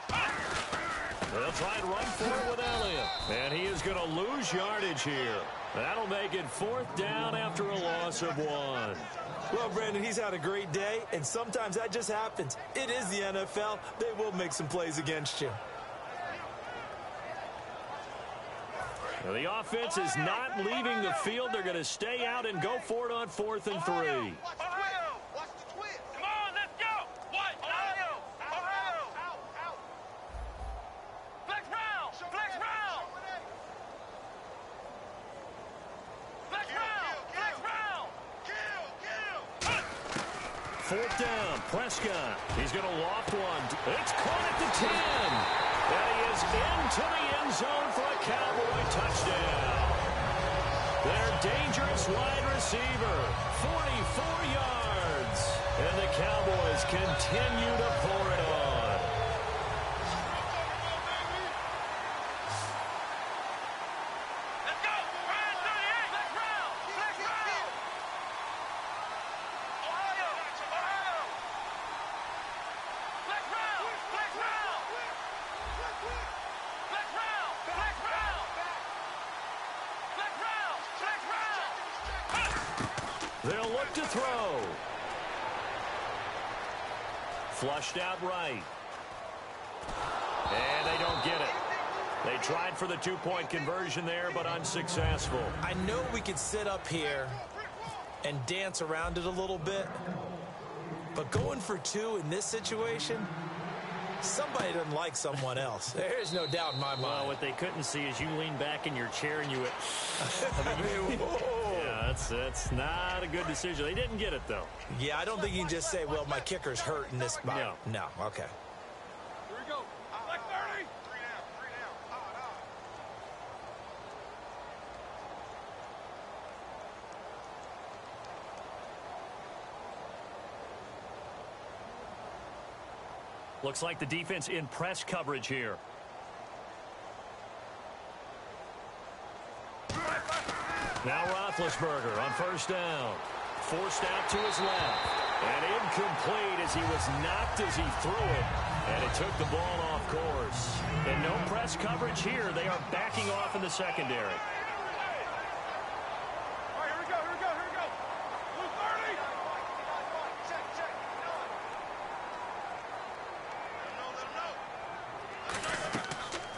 They'll try and run for it with Elliott. And he is going to lose yardage here. That'll make it 4th down after a loss of 1. Well, Brandon, he's had a great day, and sometimes that just happens. It is the NFL. They will make some plays against you. Well, the offense is not leaving the field. They're going to stay out and go for it on 4th and 3. 4th down. Prescott. He's going to loft one. It's caught at the 10. And he is into the end zone for a Cowboy touchdown. Their dangerous wide receiver, 44 yards. And the Cowboys continue to pour it on. Let's go! Ryan 38! Black round! Black round! Ohio! Ohio! Black round! Black round! Black round! Black round! Black round! Black round! They'll look to throw. Flushed out right. And they don't get it. They tried for the two-point conversion there, but unsuccessful. I know we could sit up here and dance around it a little bit, but going for two in this situation, somebody doesn't like someone else. There's no doubt in my mind. Well, what they couldn't see is you lean back in your chair and you went, yeah, that's not a good decision. They didn't get it, though. Yeah, I don't think you can just say, well, my kicker's hurt in this spot. No, okay. Here we go. Black 30! 3 down. 3 down. Hot, hot. Looks like the defense in press coverage here. Now Roethlisberger on 1st down. Forced out to his left. And incomplete as he was knocked as he threw it. And it took the ball off course. And no press coverage here. They are backing off in the secondary. All right, here we go. Here we go. Here we go. Blue 30! Check, check. Let him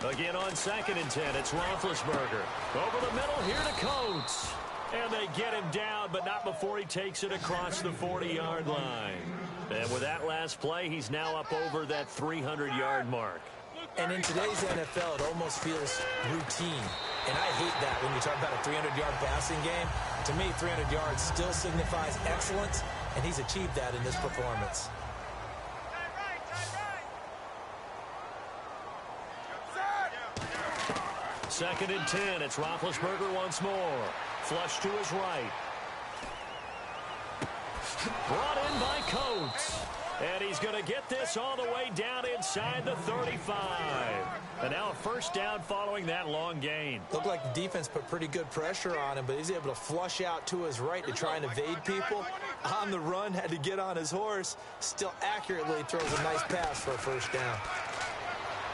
know. Again on 2nd and 10, it's Roethlisberger. Over the middle here to Coates. And they get him down, but not before he takes it across the 40-yard line. And with that last play, he's now up over that 300-yard mark. And in today's NFL, it almost feels routine. And I hate that when you talk about a 300-yard passing game. To me, 300 yards still signifies excellence, and he's achieved that in this performance. Second and 10, it's Roethlisberger once more. Flush to his right. Brought in by Coates. And he's going to get this all the way down inside the 35. And now a 1st down following that long gain. Looked like the defense put pretty good pressure on him, but he's able to flush out to his right to try and evade people. On the run, had to get on his horse. Still accurately throws a nice pass for a 1st down.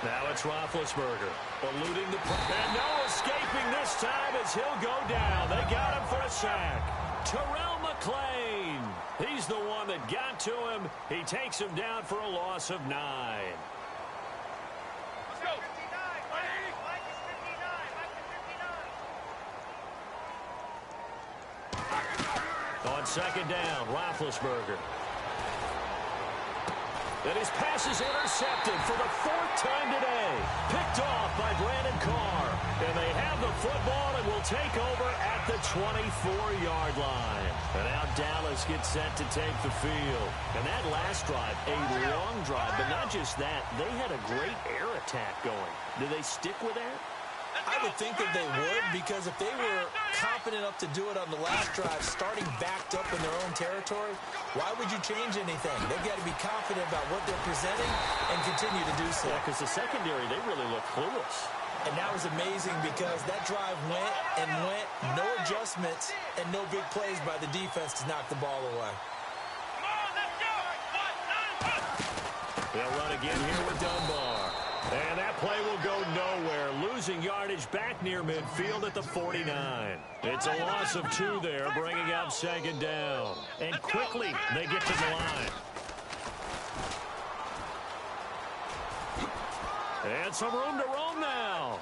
Now it's Roethlisberger eluding the and no escaping this time as he'll go down. They got him for a sack. Terrell McClain. He's the one that got to him. He takes him down for a loss of 9. Let's go. 59. Mike is 59. On 2nd down, Roethlisberger. And his pass is intercepted for the 4th time today. Picked off by Brandon Carr. And they have the football and will take over at the 24-yard line. And now Dallas gets set to take the field. And that last drive, a long drive, but not just that. They had a great air attack going. Do they stick with that? I would think that they would, because if they were confident enough to do it on the last drive, starting backed up in their own territory, why would you change anything? They've got to be confident about what they're presenting and continue to do so. Yeah, because the secondary, they really look clueless. And that was amazing because that drive went and went, no adjustments, and no big plays by the defense to knock the ball away. Come on, let's go. 1, 9, 1. They'll run again here with Dunbar. And that play will go nowhere, losing yardage back near midfield at the 49. It's a loss of 2 there, bringing up 2nd down. And quickly, they get to the line. And some room to roam now.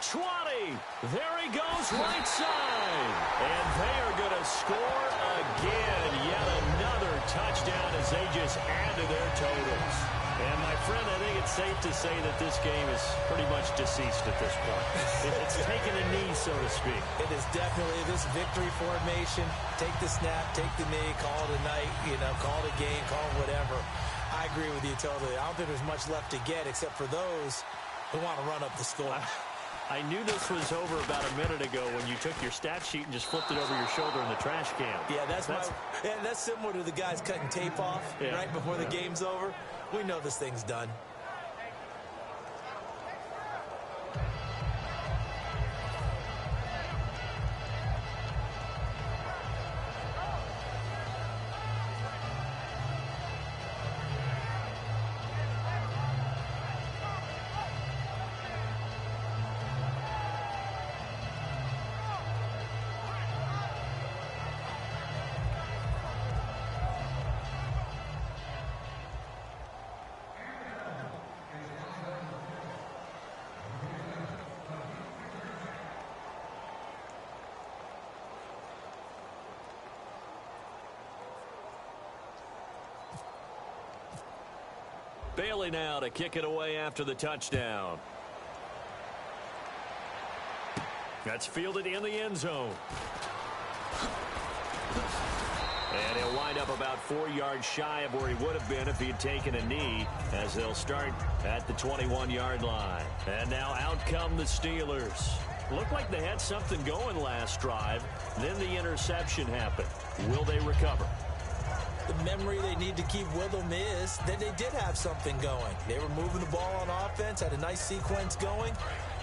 20. There he goes right side. And they are going to score again. Yet another touchdown as they just add to their totals. And, my friend, I think it's safe to say that this game is pretty much deceased at this point. It's taken a knee, so to speak. It is definitely this victory formation. Take the snap, take the knee, call it a night, call it a game, call it whatever. I agree with you totally. I don't think there's much left to get except for those who want to run up the score. I knew this was over about a minute ago when you took your stat sheet and just flipped it over your shoulder in the trash can. Yeah, that's similar to the guys cutting tape off right before the game's over. We know this thing's done. Bailey now to kick it away after the touchdown. That's fielded in the end zone. And he'll wind up about 4 yards shy of where he would have been if he had taken a knee, as they'll start at the 21-yard line. And now out come the Steelers. Looked like they had something going last drive. Then the interception happened. Will they recover? The memory they need to keep with them is that they did have something going. They were moving the ball on offense, had a nice sequence going.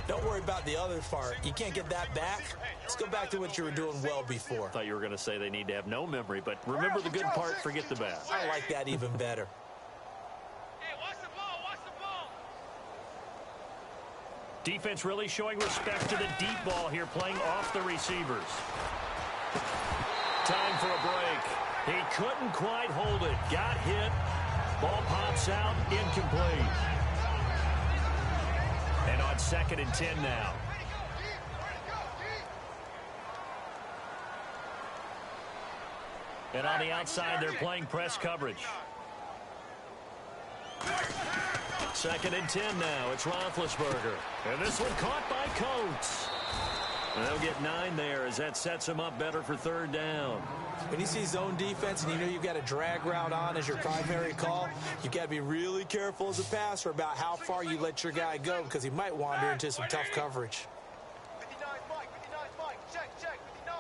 Don't worry about the other part. You can't get that back. Let's go back to what you were doing well before. I thought you were going to say they need to have no memory, but remember the good part, forget the bad. I like that even better. Hey, watch the ball, watch the ball. Defense really showing respect to the deep ball here, playing off the receivers. Time for a break. He couldn't quite hold it. Got hit. Ball pops out. Incomplete. And on 2nd and 10 now. And on the outside, they're playing press coverage. 2nd and 10 now. It's Roethlisberger. And this one caught by Coates. And they'll get 9 there as that sets them up better for 3rd down. When you see zone defense and you know you've got a drag route on as your primary call, you've got to be really careful as a passer about how far you let your guy go because he might wander into some tough coverage. 59 Mike, check, 59.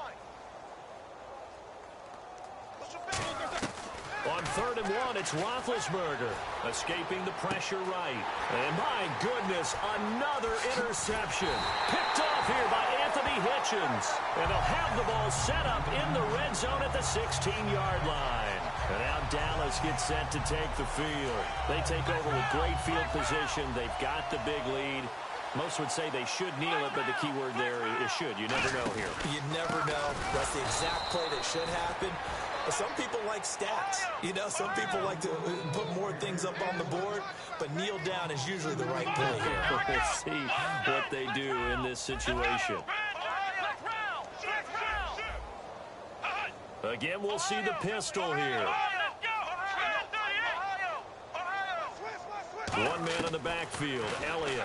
On 3rd and 1, it's Roethlisberger escaping the pressure right. And my goodness, another interception. Picked off here by Anthony Hitchens. And they'll have the ball set up in the red zone at the 16-yard line. And now Dallas gets set to take the field. They take over with great field position. They've got the big lead. Most would say they should kneel it, but the key word there is should. You never know here. You never know. That's the exact play that should happen. But some people like stats. Some people like to put more things up on the board, but kneel down is usually the right play here. We'll see what they do in this situation. Again, we'll see the pistol here. One man in the backfield, Elliott.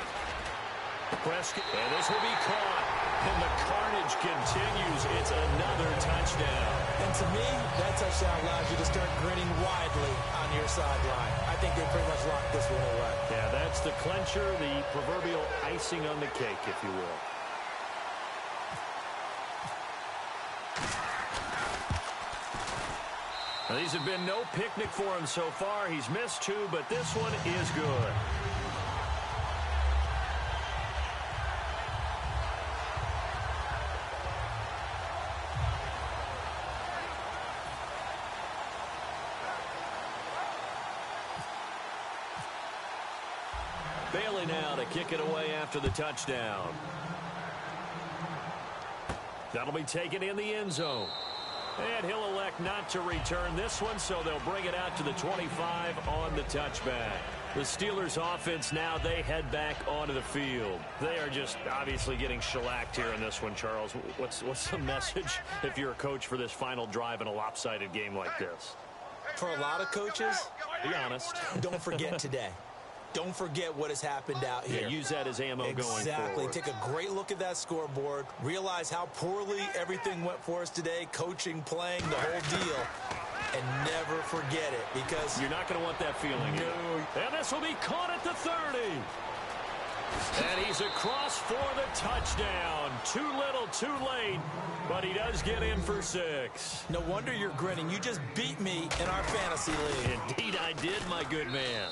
Prescott, and this will be caught. And the carnage continues. It's another touchdown. And to me, that touchdown allows you to start grinning widely on your sideline. I think they pretty much locked this one away. Yeah, that's the clincher, the proverbial icing on the cake, if you will. Now, these have been no picnic for him so far. He's missed 2, but this one is good. Bailey now to kick it away after the touchdown. That'll be taken in the end zone. And he'll elect not to return this one, so they'll bring it out to the 25 on the touchback. The Steelers offense now, they head back onto the field. They are just obviously getting shellacked here in this one, Charles. What's the message if you're a coach for this final drive in a lopsided game like this? For a lot of coaches, Be honest. Don't forget today. Don't forget what has happened out here. Yeah, use that as ammo going forward. Exactly. Take a great look at that scoreboard. Realize how poorly everything went for us today. Coaching, playing, the whole deal. And never forget it, because you're not going to want that feeling. No. And this will be caught at the 30. And he's across for the touchdown. Too little, too late. But he does get in for 6. No wonder you're grinning. You just beat me in our fantasy league. Indeed I did, my good man.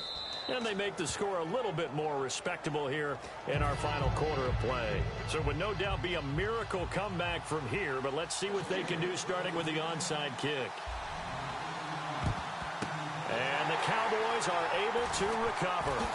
And they make the score a little bit more respectable here in our final quarter of play. So it would no doubt be a miracle comeback from here, but let's see what they can do starting with the onside kick. And the Cowboys are able to recover.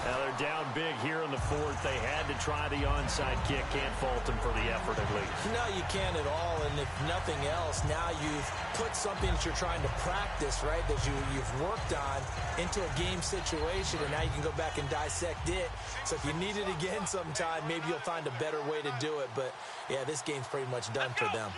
Now they're down big here in the fourth. They had to try the onside kick. Can't fault them for the effort at least. No, you can't at all. And if nothing else, now you've put something that you're trying to practice, right, that you've worked on into a game situation, and now you can go back and dissect it. So if you need it again sometime, maybe you'll find a better way to do it. But, yeah, this game's pretty much done for them.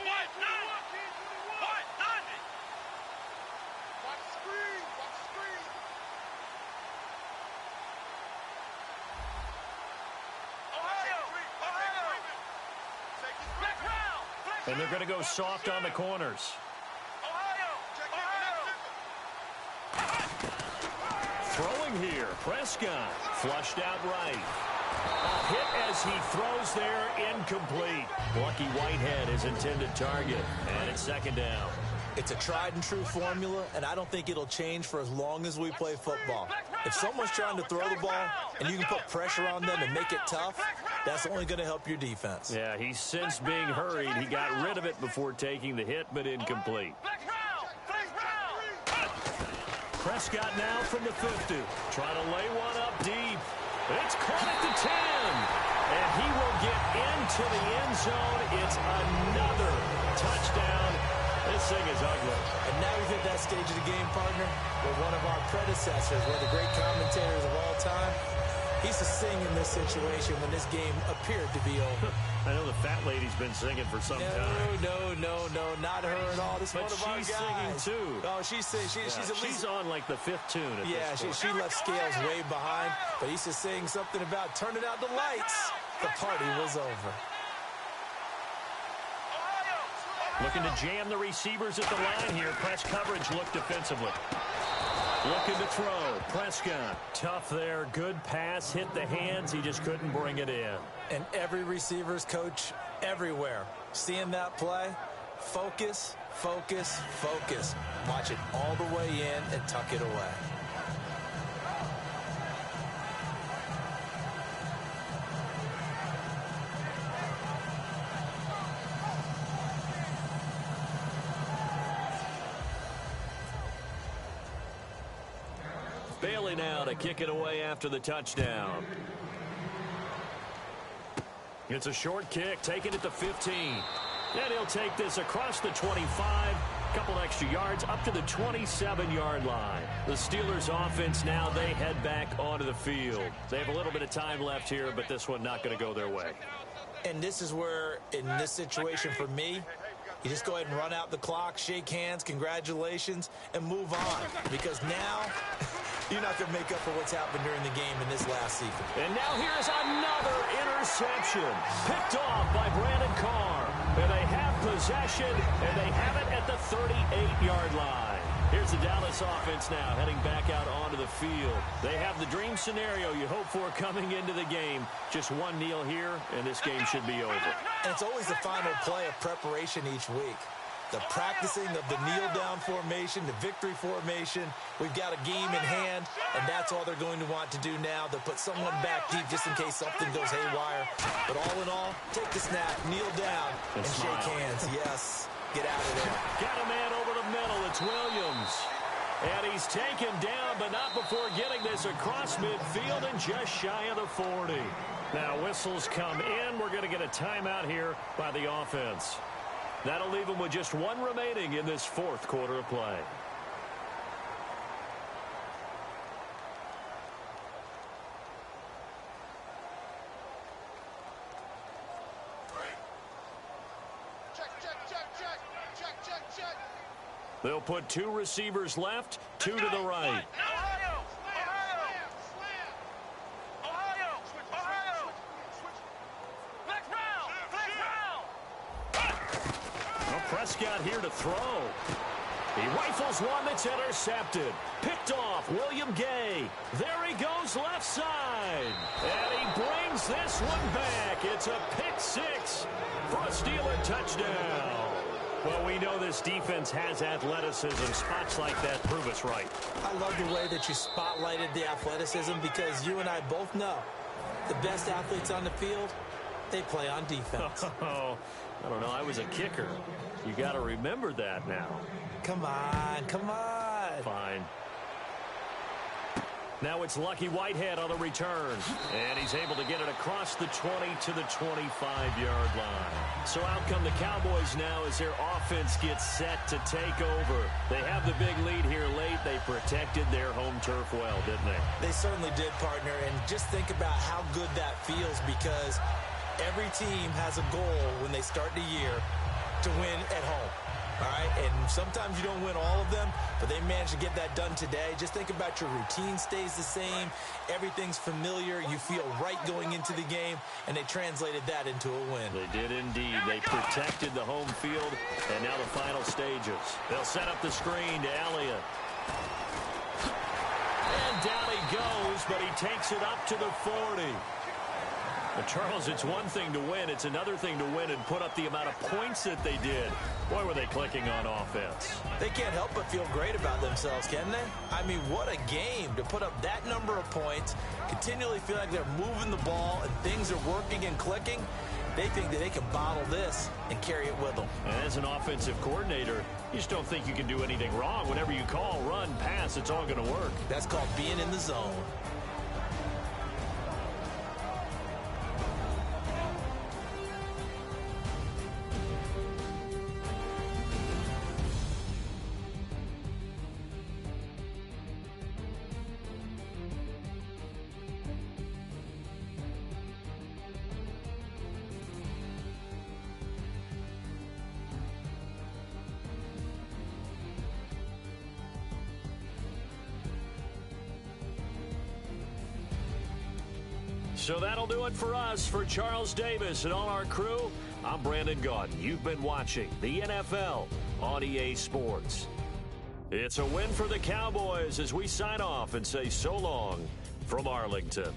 And they're going to go soft on the corners. Throwing here, Prescott flushed out right. A hit as he throws there, incomplete. Lucky Whitehead, his intended target, and it's second down. It's a tried and true formula, and I don't think it'll change for as long as we play football. If someone's trying to throw the ball and you can put pressure on them and make it tough, that's only going to help your defense. Yeah, he's since being hurried. He got rid of it before taking the hit, but incomplete. Prescott now from the 50. Trying to lay one up deep. It's caught at the 10. And he will get into the end zone. It's another touchdown. This thing is ugly. And now we've hit that stage of the game, partner, where one of our predecessors, one of the great commentators of all time, he used to sing in this situation when this game appeared to be over. I know the fat lady's been singing for some time. No, not her at all. This is one of our guys. She's singing too. Oh, she's at least... She's on like the 5th tune at this point. She left Scales way behind, but he used to sing something about turning out the lights. The party was over. Looking to jam the receivers at the line here. Press coverage look defensively. Looking to throw. Prescott. Tough there. Good pass. Hit the hands. He just couldn't bring it in. And every receiver's coach everywhere. Seeing that play, focus, focus, focus. Watch it all the way in and tuck it away. Bailey now to kick it away after the touchdown. It's a short kick, taken at the 15. And he'll take this across the 25, couple extra yards, up to the 27-yard line. The Steelers offense now, they head back onto the field. They have a little bit of time left here, but this one not going to go their way. And this is where, in this situation for me, you just go ahead and run out the clock, shake hands, congratulations, and move on. Because now, you're not going to make up for what's happened during the game in this last season. And now here's another interception. Picked off by Brandon Carr. And they have possession, and they have it at the 38-yard line. Here's the Dallas offense now heading back out onto the field. They have the dream scenario you hope for coming into the game. Just one kneel here, and this game should be over. And it's always the final play of preparation each week. The practicing of the kneel-down formation, the victory formation. We've got a game in hand, and that's all they're going to want to do now. They'll put someone back deep just in case something goes haywire. But all in all, take the snap, kneel down, and shake hands. Yes, get out of there. Got a man over the middle. It's Williams. And he's taken down, but not before getting this across midfield and just shy of the 40. Now whistles come in. We're going to get a timeout here by the offense. That'll leave them with just one remaining in this fourth quarter of play. They'll put 2 receivers left, 2 to the right. Prescott here to throw. He rifles one that's intercepted. Picked off, William Gay. There he goes left side. And he brings this one back. It's a pick 6 for a Steeler touchdown. Well, we know this defense has athleticism. Spots like that prove us right. I love the way that you spotlighted the athleticism because you and I both know the best athletes on the field, they play on defense. Oh, I don't know. I was a kicker. You got to remember that now. Come on, come on. Fine. Now it's Lucky Whitehead on the return. And he's able to get it across the 20 to the 25-yard line. So out come the Cowboys now as their offense gets set to take over. They have the big lead here late. They protected their home turf well, didn't they? They certainly did, partner. And just think about how good that feels because every team has a goal when they start the year to win at home. All right, and sometimes you don't win all of them, but they managed to get that done today. Just think about your routine stays the same. Everything's familiar. You feel right going into the game, and they translated that into a win. They did indeed. They protected the home field, and now the final stages. They'll set up the screen to Elliott. And down he goes, but he takes it up to the 40. But Charles, it's one thing to win. It's another thing to win and put up the amount of points that they did. Boy, were they clicking on offense. They can't help but feel great about themselves, can they? I mean, what a game to put up that number of points, continually feel like they're moving the ball and things are working and clicking. They think that they can bottle this and carry it with them. And as an offensive coordinator, you just don't think you can do anything wrong. Whenever you call, run, pass, it's all going to work. That's called being in the zone. So that'll do it for us. For Charles Davis and all our crew, I'm Brandon Gaudin. You've been watching the NFL on EA Sports. It's a win for the Cowboys as we sign off and say so long from Arlington.